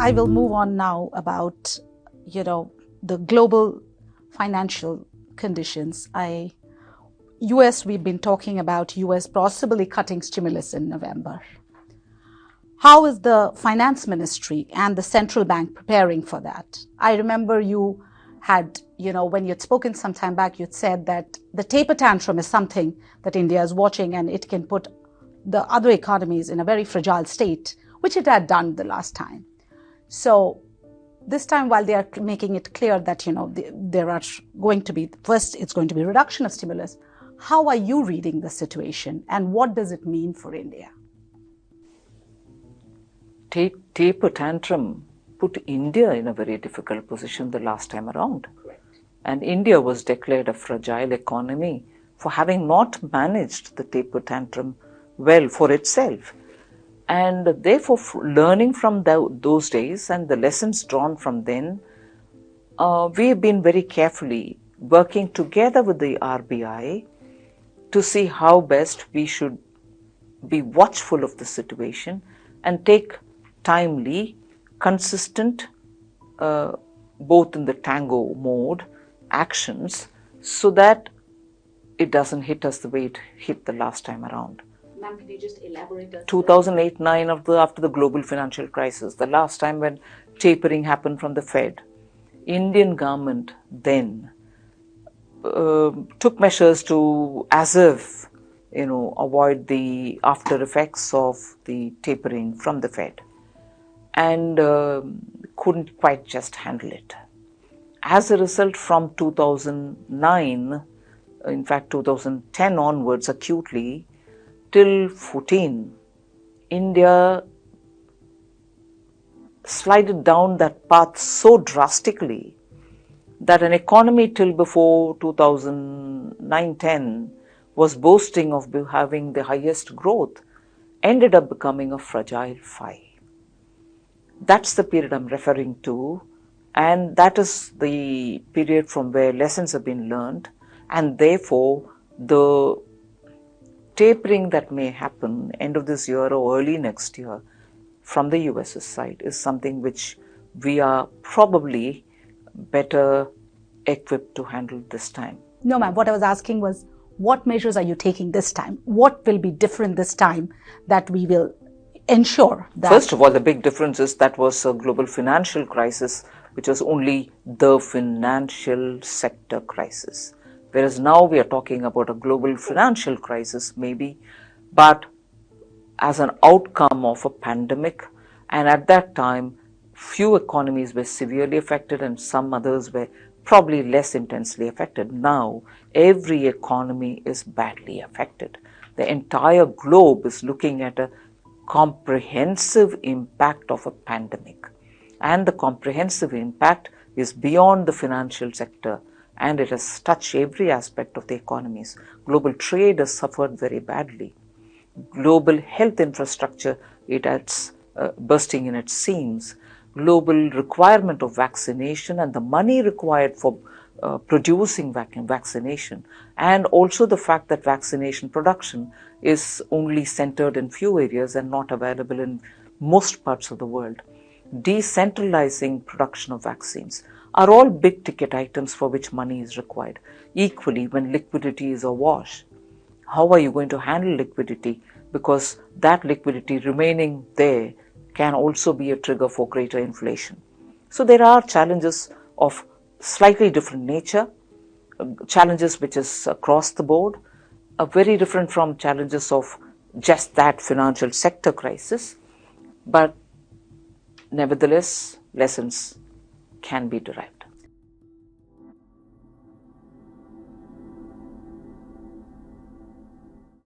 I will move on now about, the global financial conditions. US, we've been talking about US possibly cutting stimulus in November. How is the finance ministry and the central bank preparing for that? I remember you had, when you'd spoken some time back, you'd said that the taper tantrum is something that India is watching and it can put the other economies in a very fragile state, which it had done the last time. So this time, while they are making it clear that, there are going to be, first, it's going to be reduction of stimulus. How are you reading the situation and what does it mean for India? Taper tantrum put India in a very difficult position the last time around. Correct. And India was declared a fragile economy for having not managed the taper tantrum well for itself. And therefore, learning from those days and the lessons drawn from then, we have been very carefully working together with the RBI to see how best we should be watchful of the situation and take timely, consistent, both in the tango mode, actions so that it doesn't hit us the way it hit the last time around. Ma'am, can you just elaborate? 2008-9 after the global financial crisis, the last time when tapering happened from the Fed, Indian government then took measures to, as if, avoid the after effects of the tapering from the Fed, and couldn't quite just handle it. As a result, from 2009, in fact 2010 onwards acutely, till 14, India slided down that path so drastically that an economy till before 2009-10 was boasting of having the highest growth, ended up becoming a fragile FI. That's the period I'm referring to, and that is the period from where lessons have been learned, and therefore the tapering that may happen end of this year or early next year from the US's side is something which we are probably better equipped to handle this time. No, ma'am. What I was asking was, what measures are you taking this time? What will be different this time that we will ensure that? First of all, the big difference is that was a global financial crisis, which was only the financial sector crisis. Whereas now we are talking about a global financial crisis, maybe, but as an outcome of a pandemic. And at that time, few economies were severely affected and some others were probably less intensely affected. Now, every economy is badly affected. The entire globe is looking at a comprehensive impact of a pandemic. And the comprehensive impact is beyond the financial sector, and it has touched every aspect of the economies. Global trade has suffered very badly. Global health infrastructure, it's bursting in its seams. Global requirement of vaccination and the money required for producing vaccination, and also the fact that vaccination production is only centered in few areas and not available in most parts of the world. Decentralizing production of vaccines are all big ticket items for which money is required. Equally, when liquidity is awash, how are you going to handle liquidity? Because that liquidity remaining there can also be a trigger for greater inflation. So there are challenges of slightly different nature, challenges which is across the board, very different from challenges of just that financial sector crisis, but nevertheless, lessons can be derived.